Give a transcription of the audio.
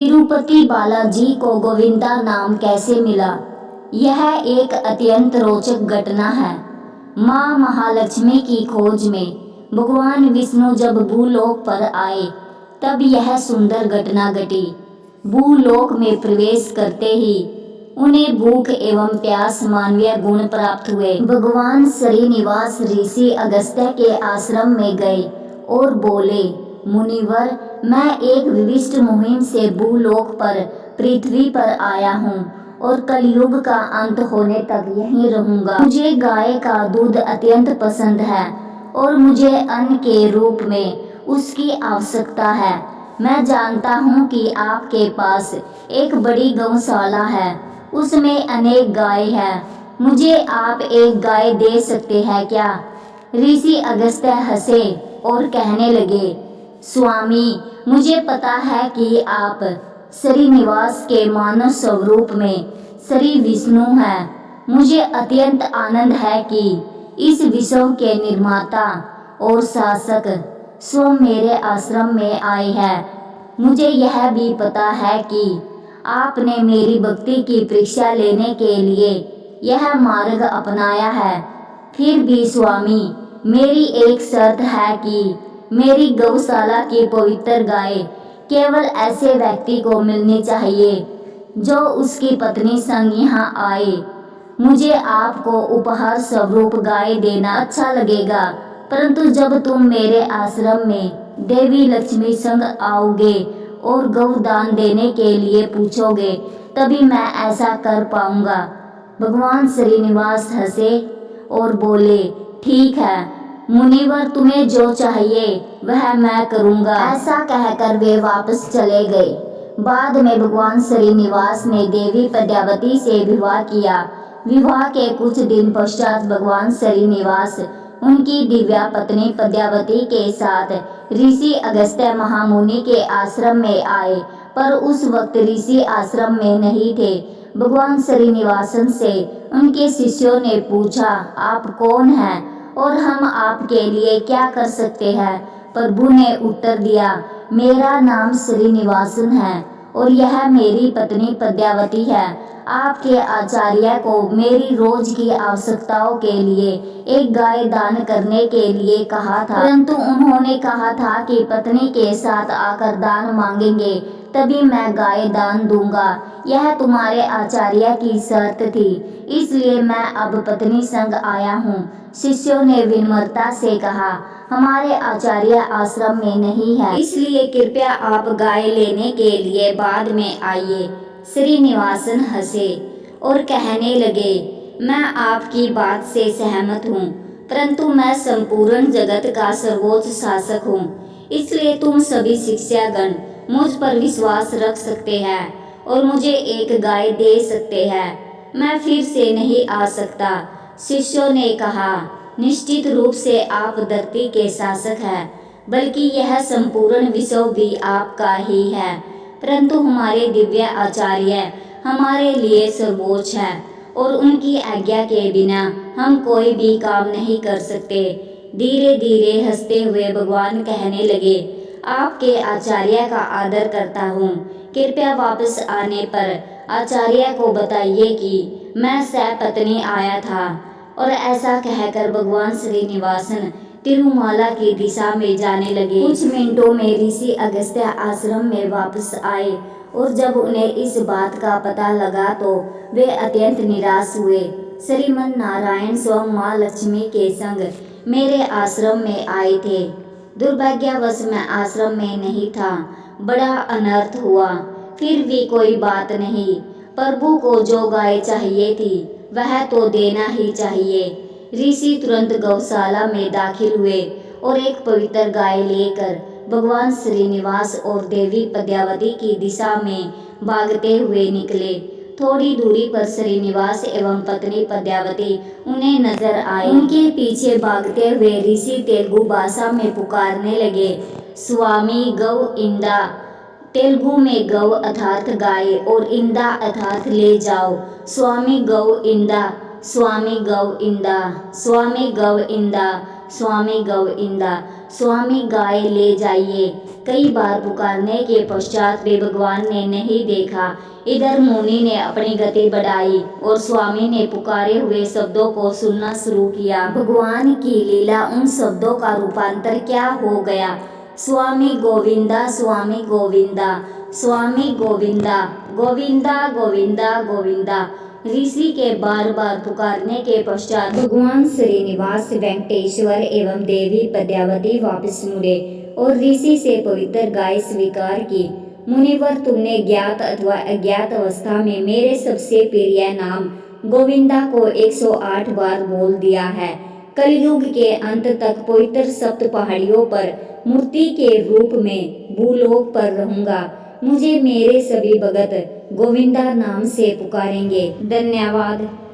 तिरुपति बालाजी को गोविंदा नाम कैसे मिला? यह एक अत्यंत रोचक घटना है। माँ महालक्ष्मी की खोज में भगवान विष्णु जब भूलोक पर आए तब यह सुंदर घटना घटी। भूलोक में प्रवेश करते ही उन्हें भूख एवं प्यास मानवीय गुण प्राप्त हुए। भगवान श्रीनिवास ऋषि अगस्त्य के आश्रम में गए और बोले, मुनिवर, मैं एक विशिष्ट मुहिम से भूलोक पर पृथ्वी पर आया हूँ और कलयुग का अंत होने तक यहीं रहूंगा। मुझे गाय का दूध अत्यंत पसंद है और मुझे अन्न के रूप में उसकी आवश्यकता है। मैं जानता हूँ कि आपके पास एक बड़ी गौशाला है, उसमें अनेक गाय हैं। मुझे आप एक गाय दे सकते हैं क्या? ऋषि अगस्त्य हंसे और कहने लगे, स्वामी, मुझे पता है कि आप श्रीनिवास के मानव स्वरूप में श्री विष्णु हैं। मुझे अत्यंत आनंद है कि इस विश्व के निर्माता और शासक स्वयं मेरे आश्रम में आए हैं। मुझे यह भी पता है कि आपने मेरी भक्ति की परीक्षा लेने के लिए यह मार्ग अपनाया है। फिर भी स्वामी, मेरी एक शर्त है कि मेरी गौशाला की पवित्र गाय केवल ऐसे व्यक्ति को मिलनी चाहिए जो उसकी पत्नी संग यहाँ आए। मुझे आपको उपहार स्वरूप गाय देना अच्छा लगेगा, परंतु जब तुम मेरे आश्रम में देवी लक्ष्मी संग आओगे और गौदान देने के लिए पूछोगे, तभी मैं ऐसा कर पाऊंगा। भगवान श्रीनिवास हंसे और बोले, ठीक है मुनिवर, तुम्हें जो चाहिए वह मैं करूंगा। ऐसा कहकर वे वापस चले गए। बाद में भगवान श्रीनिवास ने देवी पद्मावती से विवाह किया। विवाह के कुछ दिन पश्चात भगवान श्रीनिवास उनकी दिव्या पत्नी पद्मावती के साथ ऋषि अगस्त्य महामुनि के आश्रम में आए, पर उस वक्त ऋषि आश्रम में नहीं थे। भगवान श्रीनिवासन से उनके शिष्यों ने पूछा, आप कौन हैं और हम आपके लिए क्या कर सकते हैं? प्रभु ने उत्तर दिया, मेरा नाम श्रीनिवासन है और यह मेरी पत्नी पद्मावती है। आपके आचार्य को मेरी रोज की आवश्यकताओं के लिए एक गाय दान करने के लिए कहा था, परंतु उन्होंने कहा था कि पत्नी के साथ आकर दान मांगेंगे तभी मैं गाय दान दूंगा। यह तुम्हारे आचार्य की शर्त थी, इसलिए मैं अब पत्नी संग आया हूँ। शिष्यों ने विनम्रता से कहा, हमारे आचार्य आश्रम में नहीं है, इसलिए कृपया आप गाय लेने के लिए बाद में आइए। श्रीनिवासन हंसे और कहने लगे, मैं आपकी बात से सहमत हूँ, परंतु मैं संपूर्ण जगत का सर्वोच्च शासक हूँ, इसलिए तुम सभी शिष्यगण मुझ पर विश्वास रख सकते हैं और मुझे एक गाय दे सकते हैं। मैं फिर से नहीं आ सकता। शिष्यों ने कहा, निश्चित रूप से आप धरती के शासक हैं, बल्कि यह संपूर्ण विश्व भी आपका ही है, परंतु हमारे दिव्य आचार्य हमारे लिए सर्वोच्च है और उनकी आज्ञा के बिना हम कोई भी काम नहीं कर सकते। धीरे धीरे हंसते हुए भगवान कहने लगे, आपके आचार्य का आदर करता हूँ, कृपया वापस आने पर आचार्य को बताइए कि मैं सपत्नी आया था। और ऐसा कहकर भगवान श्रीनिवासन तिरुमाला की दिशा में जाने लगे। कुछ मिनटों में ऋषि अगस्त्य आश्रम में वापस आए और जब उन्हें इस बात का पता लगा तो वे अत्यंत निराश हुए। श्रीमन नारायण स्वयं माँ लक्ष्मी के संग मेरे आश्रम में आए थे। दुर्भाग्यवश मैं आश्रम में नहीं था, बड़ा अनर्थ हुआ। फिर भी कोई बात नहीं, प्रभु को जो गाय चाहिए थी वह तो देना ही चाहिए। ऋषि तुरंत गौशाला में दाखिल हुए और एक पवित्र गाय लेकर भगवान श्रीनिवास और देवी पद्मावती की दिशा में भागते हुए निकले। थोड़ी दूरी पर श्रीनिवास एवं पत्नी पद्मावती उन्हें नजर आए। उनके पीछे भागते हुए ऋषि तेलुगु भाषा में पुकारने लगे, स्वामी गौ इंदा। तेलुगु में गौ अर्थात गाय और इंदा अर्थात ले जाओ। स्वामी गौ इंदा, स्वामी गौ इंदा, स्वामी गौ इंदा, स्वामी गौ इंदा। स्वामी गाय ले जाइए। कई बार पुकारने के पश्चात भी भगवान ने नहीं देखा। इधर मुनि ने अपनी गति बढ़ाई और स्वामी ने पुकारे हुए शब्दों को सुनना शुरू किया। भगवान की लीला, उन शब्दों का रूपांतर क्या हो गया। स्वामी गोविंदा, स्वामी गोविंदा, स्वामी गोविंदा, गोविंदा गोविंदा गोविंदा। ऋषि के बार बार पुकारने के पश्चात भगवान श्रीनिवास, वेंकटेश्वर एवं देवी पद्मावती वापस मुड़े और ऋषि से पवित्र गाय स्वीकार की। मुनिवर, तुमने ज्ञात अथवा अज्ञात अवस्था में मेरे सबसे प्रिय नाम गोविंदा को 108 बार बोल दिया है। कलयुग के अंत तक पवित्र सप्त पहाड़ियों पर मूर्ति के रूप में भूलोक पर रहूंगा। मुझे मेरे सभी भगत गोविंदा नाम से पुकारेंगे। धन्यवाद।